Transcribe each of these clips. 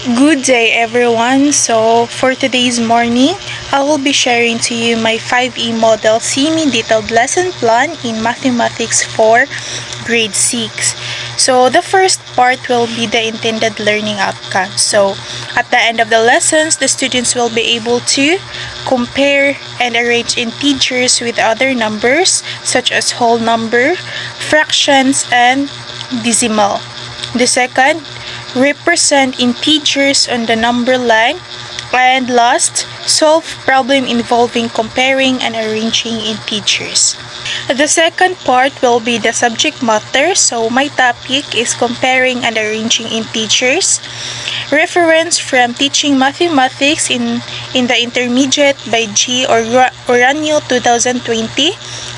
Good day everyone. So for today's morning, I will be sharing to you my 5E model semi-detailed lesson plan in Mathematics for grade 6. So the first part will be the intended learning outcome. So at the end of the lessons, the students will be able to compare and arrange integers with other numbers such as whole number, fractions, and decimal. The second, represent integers on the number line. And last, solve problem involving comparing and arranging integers. The second part will be the subject matter. So my topic is comparing and arranging integers. Reference from Teaching Mathematics in the Intermediate by G. Oranio 2020.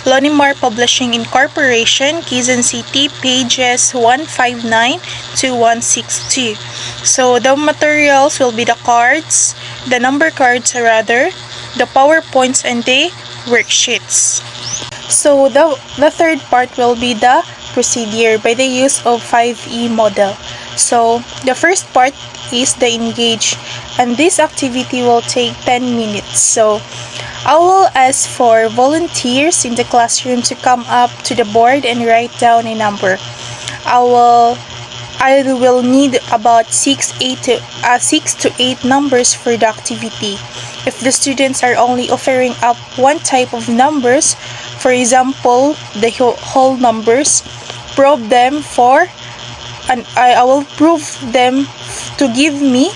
Lonimar Publishing Incorporation, Quezon City, pages 159 to 162. So the materials will be the cards, the number cards rather, the PowerPoints, and the worksheets. So the third part will be the procedure by the use of 5E model. So the first part is the engage, and this activity will take 10 minutes. So I will ask for volunteers in the classroom to come up to the board and write down a number. I will need about 6 to 8 numbers for the activity. If the students are only offering up one type of numbers, for example, the whole numbers, probe them and I will prove them to give me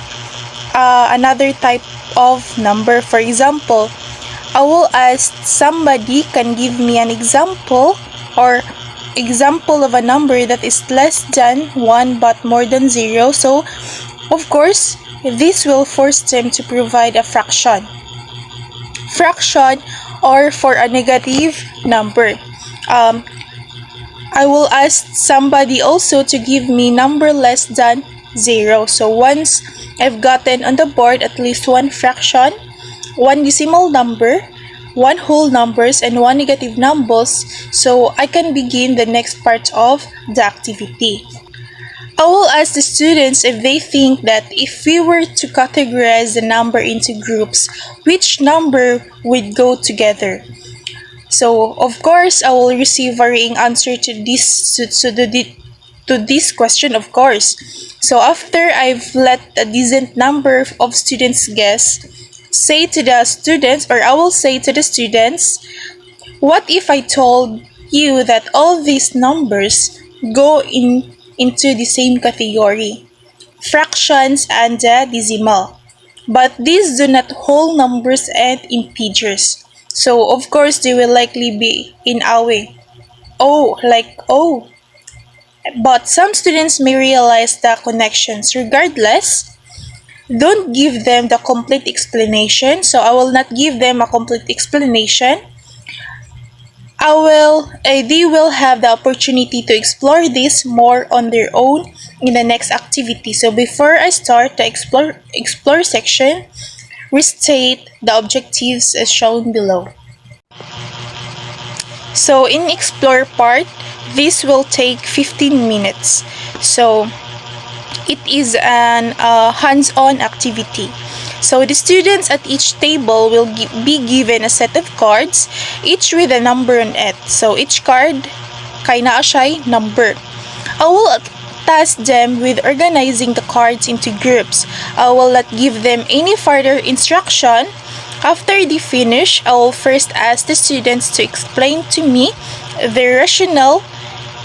another type of number. For example, I will ask somebody can give me an example of a number that is less than 1 but more than 0. So, of course, this will force them to provide a fraction. Or for a negative number. I will ask somebody also to give me number less than 0. So once I've gotten on the board at least one fraction, one decimal number, one whole numbers, and one negative numbers, so I can begin the next part of the activity. I will ask the students if they think that if we were to categorize the number into groups, which number would go together. So, of course, I will receive varying answer to this question, of course. So after I've let a decent number of students guess, I will say to the students, what if I told you that all these numbers go into the same category, fractions and the decimal, but these do not whole numbers and integers. So of course they will likely be in a way O. But some students may realize the connections. Regardless, don't give them the complete explanation. So I will not give them a complete explanation. They will have the opportunity to explore this more on their own in the next activity. So before I start the explore section, restate the objectives as shown below. So in explore part, this will take 15 minutes. So it is an hands-on activity. So the students at each table will be given a set of cards, each with a number on it. So each card, kay naa siya'y number. I will task them with organizing the cards into groups. I will not give them any further instruction. After they finish, I will first ask the students to explain to me the rationale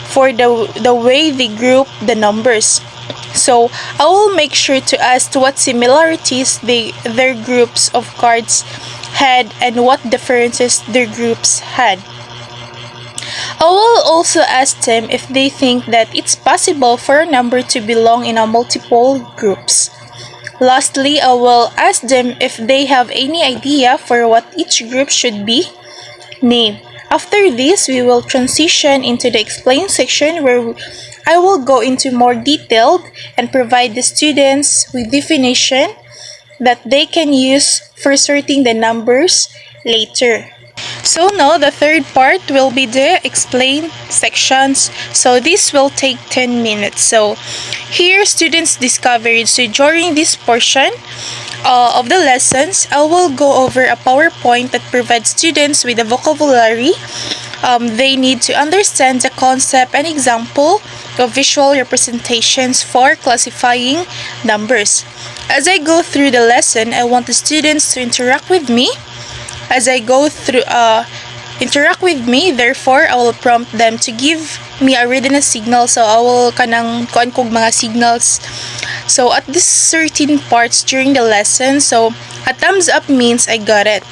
for the way they group the numbers. So I will make sure to ask what similarities their groups of cards had and what differences their groups had. I will also ask them if they think that it's possible for a number to belong in a multiple groups. Lastly, I will ask them if they have any idea for what each group should be named. After this, we will transition into the explain section where I will go into more detailed and provide the students with definition that they can use for sorting the numbers later. So now the third part will be the explain sections. So this will take 10 minutes. So here students discovered. So during this portion of the lessons, I will go over a PowerPoint that provides students with a vocabulary. They need to understand the concept and example of visual representations for classifying numbers. As I go through the lesson, I want the students to interact with me. Interact with me, therefore I will prompt them to give me a readiness signal. So I will kanang kuan kog mga signals. So at this certain parts during the lesson, so a thumbs up means I got it.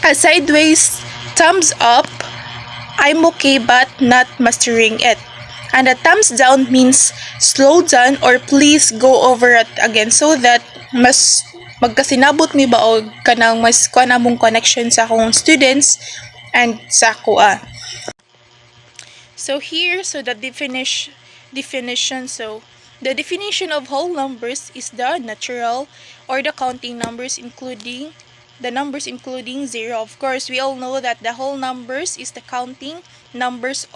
A sideways thumbs up, I'm okay but not mastering it. And a thumbs down means slow down or please go over it again so that mas magkasinabot mi ba o kanang mas kuan among connection sa akong students and sa ako. So here, so the definition, so the definition of whole numbers is the natural or the counting numbers including zero. Of course, we all know that the whole numbers is the counting numbers.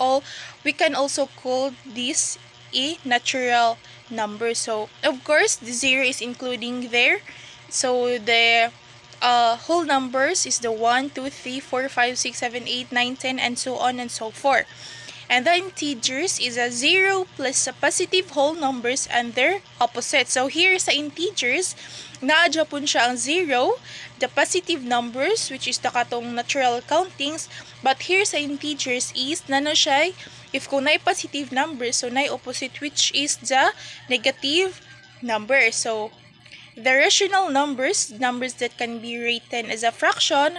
We can also call this a natural number. So of course, the zero is including there. So the whole numbers is the 1, 2, 3, 4, 5, 6, 7, 8, 9, 10, and so on and so forth. And the integers is a 0 plus a positive whole numbers and their opposite. So here sa integers, naadya po siya ang 0, the positive numbers, which is the katong natural countings. But here sa integers is, nano siya, if kung na positive numbers, so na opposite, which is the negative number. So the rational numbers that can be written as a fraction,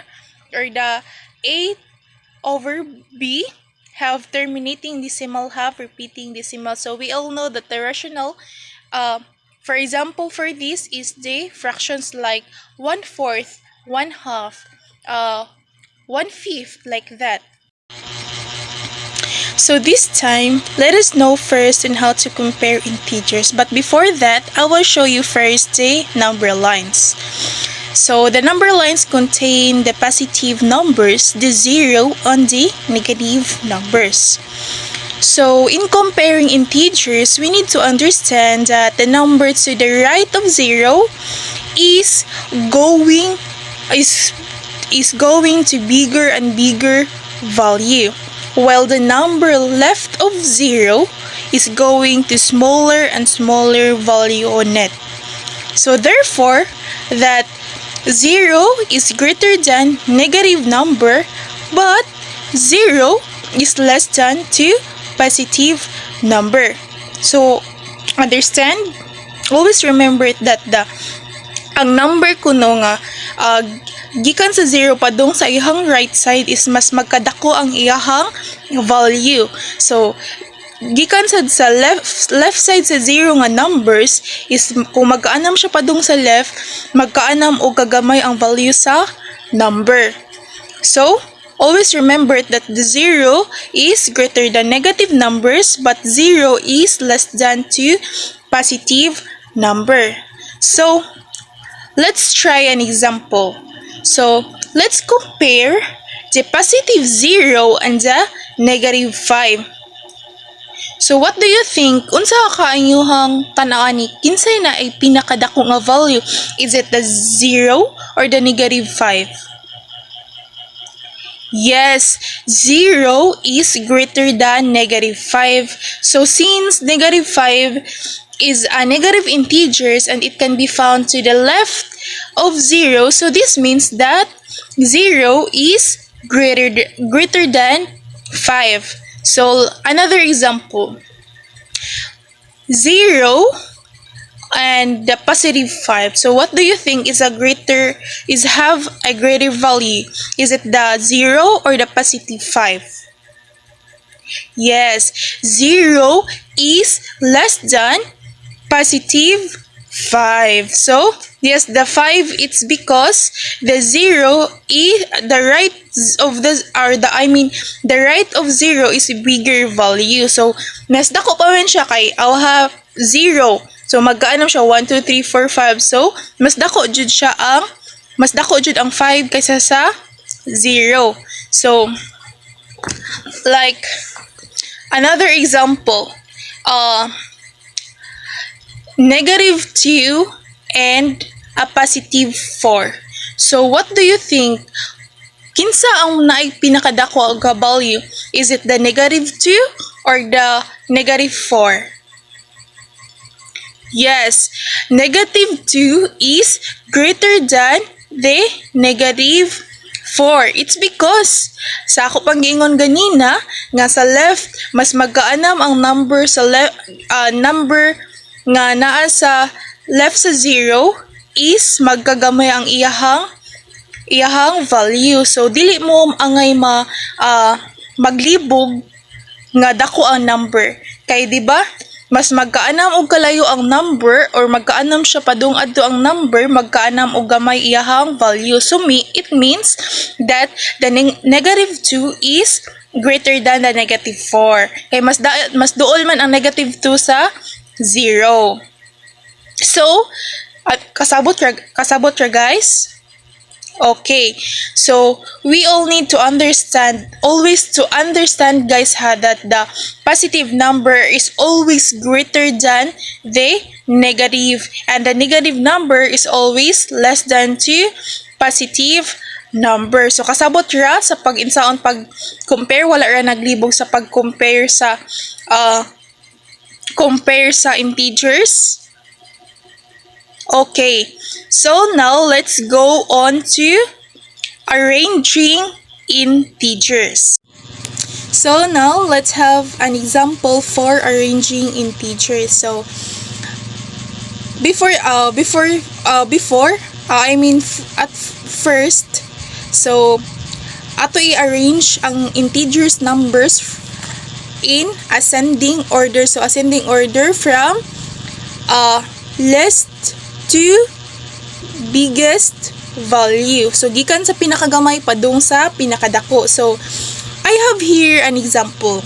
or the a over b, have terminating decimal, have repeating decimal. So we all know that the rational, for example, for this is the fractions like 1/4, 1/2, 1/5, like that. So this time, let us know first on how to compare integers. But before that, I will show you first the number lines. So the number lines contain the positive numbers, the 0, and the negative numbers. So in comparing integers, we need to understand that the number to the right of 0 is going to bigger and bigger value, while the number left of 0 is going to smaller and smaller value on it. So therefore, that 0 is greater than negative number, but 0 is less than 2 positive number. So understand? Always remember that ang number kuno nga gikan sa 0 padung sa iyang right side is mas magkadako ang iyang value. So gikan sa left side sa 0 nga numbers is kung magkaanam siya padung sa left, magkaanam o kagamay ang value sa number. So always remember that the 0 is greater than negative numbers, but 0 is less than 2 positive number. So let's try an example. So let's compare the positive 0 and the negative 5. So what do you think? Unsa kaayuhang tanawan ni kinsay na ay pinakadako nga value? Is it the 0 or the negative 5? Yes, 0 is greater than negative 5. So since negative 5 is a negative integers and it can be found to the left of 0, so this means that 0 is greater than 5. So another example, 0 and the positive 5. So what do you think have a greater value? Is it the 0 or the positive 5? Yes, 0 is less than positive 5. So yes, the 5, it's because the 0 is the right of the right of 0 is a bigger value. So mas dako pa man siya kay I'll 0. So magkaano siya 1 2 3 4 5. So mas dako jud ang 5 kaysa sa 0. So, like, another example, negative 2 and a positive 4. So, what do you think? Kinsa ang naay pinakadako nga value? Is it the negative 2 or the negative 4? Yes, negative 2 is greater than the negative 4. It's because sa ako pang giingon ganina nga sa left mas magkaanam ang number sa number nga naa sa left sa 0 is magkagamay ang iyahang value. So dili mo angay maglibog nga dako ang number. Kay di ba? Mas magkaanam og kalayo ang number or magkaanam siya padung adto ang number, magkaanam og gamay iyahang value. So it means that the negative 2 is greater than the negative 4. Kay mas duol man ang negative 2 sa 0. So kasabot ra guys. Okay, so we all need to understand, guys that the positive number is always greater than the negative, and the negative number is always less than the positive number. So kasabot ra sa pag-insaon pag-compare, wala ra naglibog sa pag-compare sa integers. Okay, so now let's go on to arranging integers. So now let's have an example for arranging integers. So at first, so ato i-arrange ang integers numbers in ascending order. So ascending order from least to biggest value. So gikan sa pinakagamay padung sa pinakadako. So I have here an example.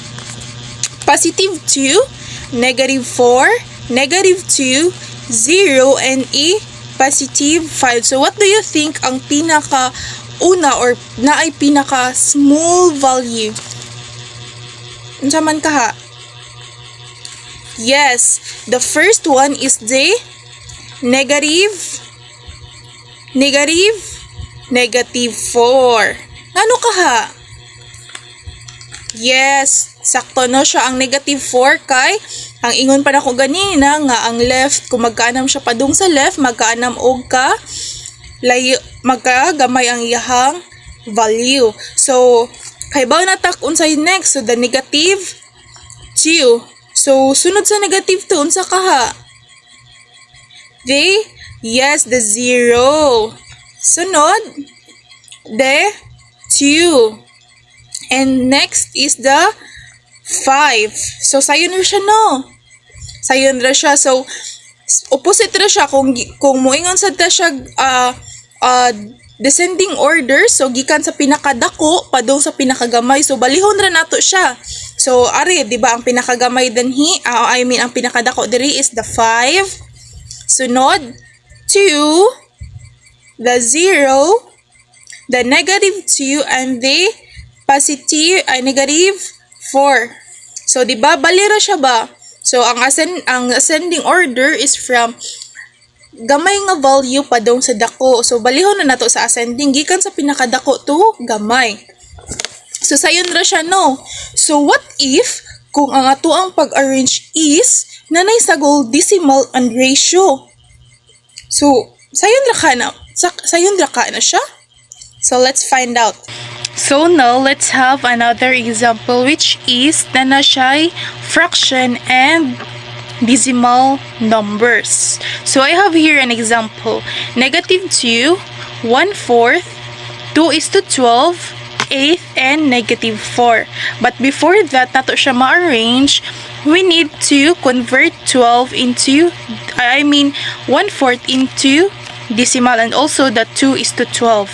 Positive 2, negative 4, negative 2, 0, and a positive 5. So what do you think ang pinaka una or naay pinaka small value? Unsa man kaha? Yes, the first one is the negative 4. Ngano kaha? Yes, sakto no siya ang negative 4 kay ang ingon pa nako ganina nga ang left kung magkaanam siya padung sa left magkaanam og ka layo magkagamay ang iyahang value. So kay baw na tak unsay next, so the negative 2. So sunod sa negative 2 unsa kaha? The 0. Sunod, the 2. And next is the 5. So, sayon ra siya, no? Sayon ra siya. So, opposite ra siya. Kung moingon sa ta siya descending order, so, gikan sa pinakadako, padung sa pinakagamay. So, balihon ra nato siya. So, ari, di ba, ang pinakagamay dinhi, ang pinakadako diri is the 5. Sunod, 2, the 0, the negative 2, and the negative 4. So, di ba, balira siya ba? So, ang ascending order is from gamay nga value padung sa dako. So, balihon na nato sa ascending, gikan sa pinakadako to gamay. So, sayon ra siya, no? So, what if, kung ang ato ang pag-arrange is nanay sagol decimal and ratio. So, sayon ra ka na siya. So, let's find out. So, now, let's have another example which is na siya fraction and decimal numbers. So, I have here an example. Negative 2, 1/4, 2:12, 8, and negative 4. But before that, nato siya ma-arrange, we need to convert 1/4 into decimal, and also the 2:12.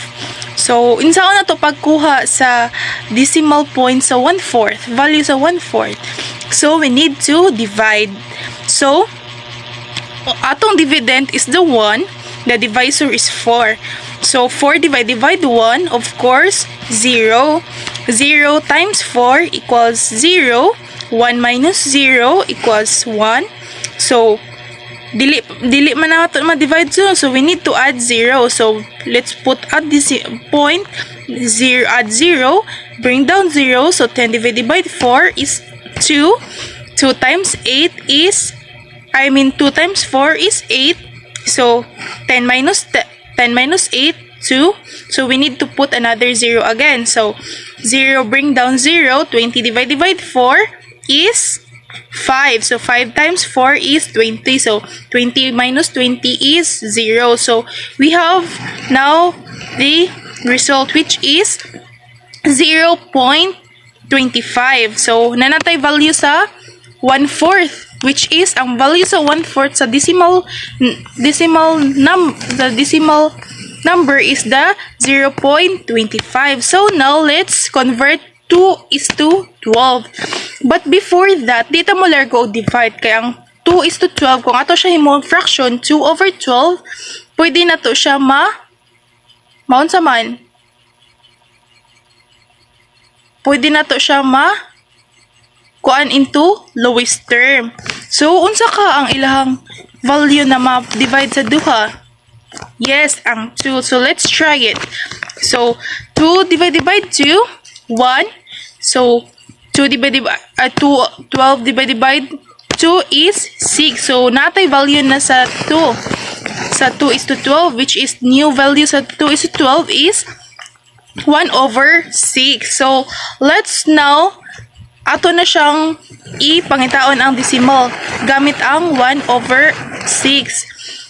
So, insaon na to pagkuha sa decimal point sa 1/4, value sa 1/4. So, we need to divide. So, atong dividend is the 1, the divisor is 4. So 4 divide 1, of course, 0. 0 times 4 equals 0. 1 minus 0 equals 1. So dili man nato ma-divide so we need to add 0. So let's put at this point 0, add 0, bring down 0. So 10 divided by 4 is 2. 2 times 8 is 2 times 4 is 8. So 10 minus 8, 2. So we need to put another 0 again. So 0 bring down 0. 20 divided by 4 is 5. So 5 times 4 is 20. So 20 minus 20 is 0. So we have now the result, which is 0.25. So nanatay value sa 1/4, which is ang value sa 1/4 sa decimal number is the 0.25. So now let's convert 2:12. But before that, dito mo largo divide, kaya ang 2:12 kung ato siya himong fraction 2/12, pwede na to siya maunsa man. Pwede na to siya kuan into lowest term. So unsa ka ang ilahang value na ma-divide sa duha? Yes, ang 2. So let's try it. So 2 divided by 2, 1. So 12 divided by 2 is 6. So natay value na sa 2. Sa 2:12, which is new value sa 2:12 is 1/6. So let's now ato na siyang ipangitaon ang decimal gamit ang 1/6.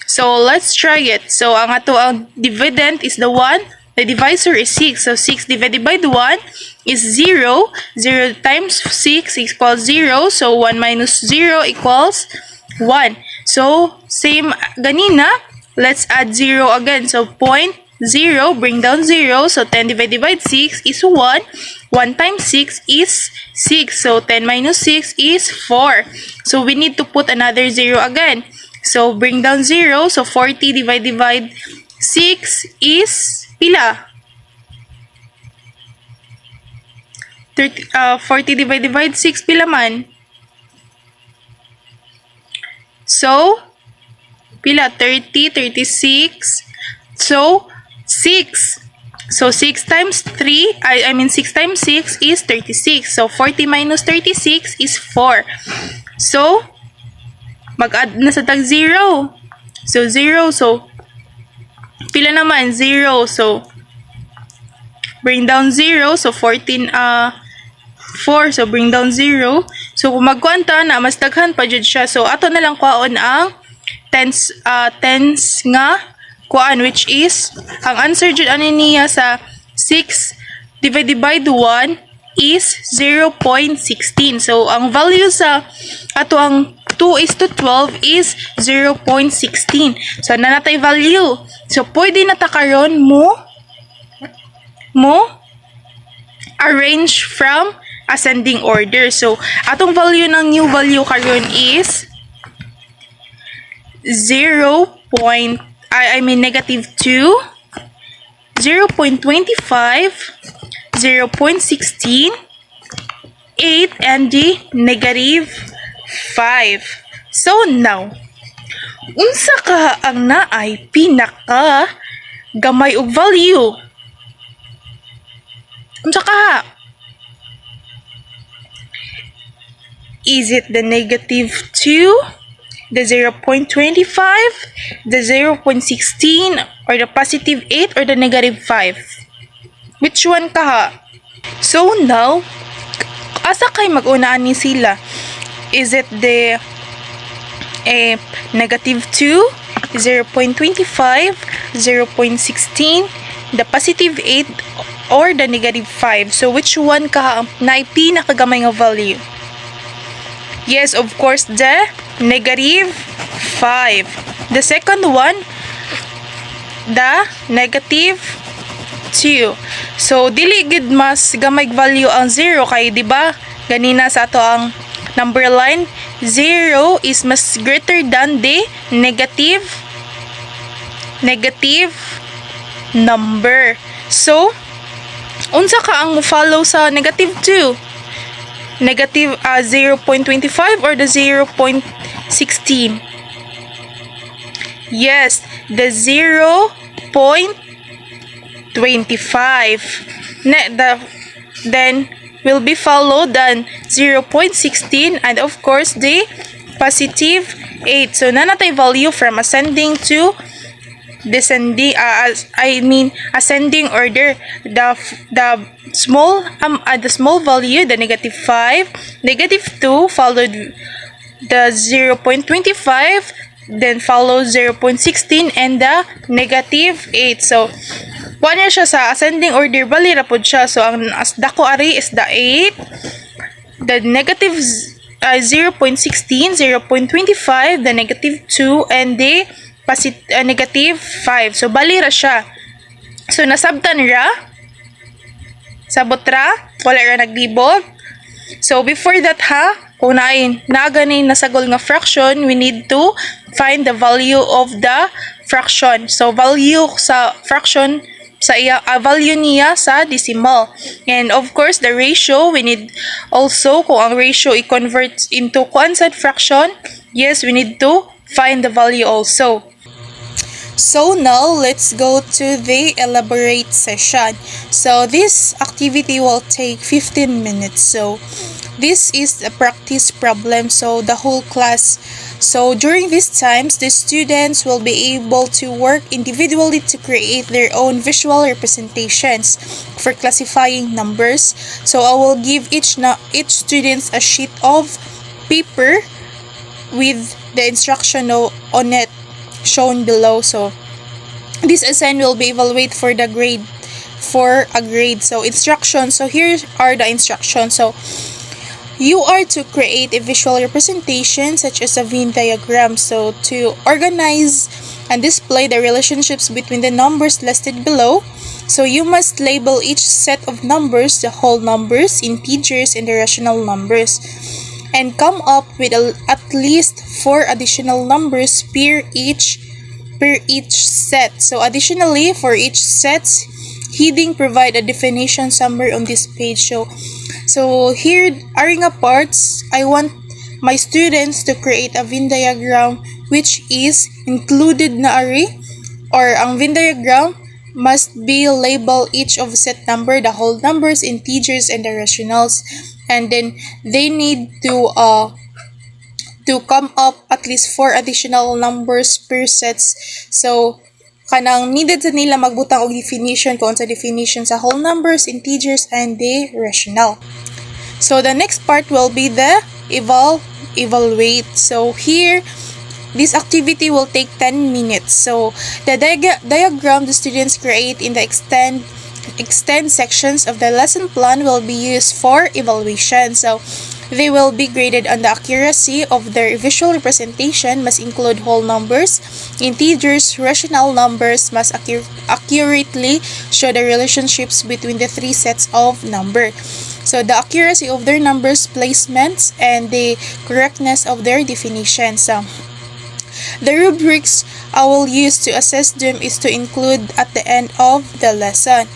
So let's try it. So ang ato ang dividend is the 1, the divisor is 6. So 6 divided by 1 is 0. 0 times 6 equals 0. So 1 minus 0 equals 1. So same ganina, let's add 0 again. So 0, bring down 0. So 10 divided by 6 is 1. 1 times 6 is 6. So 10 minus 6 is 4. So we need to put another 0 again. So bring down 0. So 40 divided by 6 is pila? 40 divided by 6 pila man? So pila? 30, 36. So 6. So 6 times 3, 6 times 6 is 36. So 40 minus 36 is 4. So mag-add na sa tag 0. So 0. So pila naman? 0. So bring down 0. So 14, 4. So bring down 0. So kung magkwanta na, mas daghan pa jud siya. So ato na lang kwaon ang tens nga kuan, which is ang answer jud ani niya sa 6 divided by 1 is 0.16. So ang value sa ato ang 2:12 is 0.16. So nanatay value. So pwede na ta karon mo arrange from ascending order. So atong value ng new value karon is negative 2, 0.25, 0.16, 8, and the negative 5. So now, unsa ka ang naay pinaka gamay og value? Unsa ka? Is it the negative 2, the 0.25, the 0.16, or the positive 8, or the negative 5? Which one ka ha? So now, asa kay mag-unaan ni sila? Is it the negative 2, 0.25, 0.16, the positive 8, or the negative 5? So which one ka ang naay pinakagamay nga value? Yes, of course, the negative 5. The second one, the negative 2. So dili gid mas gamay value ang 0 kay di ba ganina sa ato ang number line, 0 is mas greater than the negative number. So, unsa ka ang mo-follow sa negative 2? Negative 0.25 or the 0.16? Yes, the 0.25. Then will be followed than 0.16 and of course the positive 8. So nanatay value from ascending to descending, ascending order. The small value, the negative 5, negative 2 followed the 0.25, then follows 0.16 and the negative 8. So na siya sa ascending order, bali ra pod siya. So ang dako ari is the 8, the negative 0.16, 0.25, the negative 2 and the negative 5. So bali ra siya. So nasabtan ra, sabot ra, wala ra naglibog. So before that kung naganin nasagol nga fraction, we need to find the value of the fraction. So value sa fraction sa value niya sa decimal. And of course, the ratio, we need also, kung ang ratio i-convert into constant fraction, yes, we need to find the value also. So now, let's go to the elaborate session. So this activity will take 15 minutes. So this is a practice problem, so the whole class. So during these times, the students will be able to work individually to create their own visual representations for classifying numbers. So I will give each student a sheet of paper with the instruction on it shown below. So this assignment will be evaluated for a grade. So instructions. So here are the instructions. So you are to create a visual representation such as a Venn diagram. So to organize and display the relationships between the numbers listed below. So you must label each set of numbers, the whole numbers, integers, and the rational numbers, and come up with at least 4 additional numbers per each set. So additionally, for each set, heading provide a definition somewhere on this page. So here are nga parts. I want my students to create a Venn diagram which is included na ari, or ang Venn diagram must be label each of set number, the whole numbers, integers, and the rationals, and then they need to come up at least 4 additional numbers per sets. So kanang needed sa nila magbutang og definition kung sa definition sa whole numbers, integers, and the rational. So the next part will be the evaluate. So here, this activity will take 10 minutes. So the diagram the students create in the extend sections of the lesson plan will be used for evaluation. So they will be graded on the accuracy of their visual representation, must include whole numbers, integers, rational numbers, must accurately show the relationships between the 3 sets of number. So the accuracy of their numbers placements and the correctness of their definitions. The rubrics I will use to assess them is to include at the end of the lesson.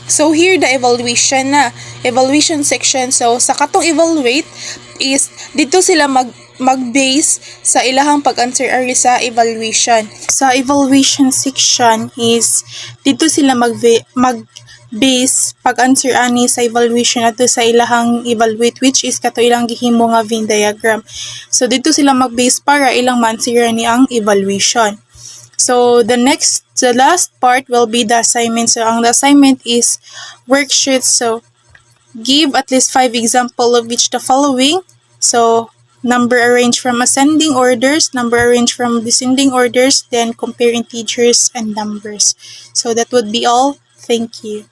So here the evaluation section. So sa katong evaluate is dito sila mag-base sa ilahang pag-answer ari sa evaluation. Sa evaluation section is dito sila mag-base pag-answer ani sa evaluation ato sa ilahang evaluate, which is kato ilang gihimo nga Venn diagram. So dito sila mag-base para ilang ma-answer ni ang evaluation. So the last part will be the assignment. So ang assignment is worksheets. So give at least 5 example of each the following. So number arranged from ascending orders, number arranged from descending orders, then compare integers and numbers. So that would be all. Thank you.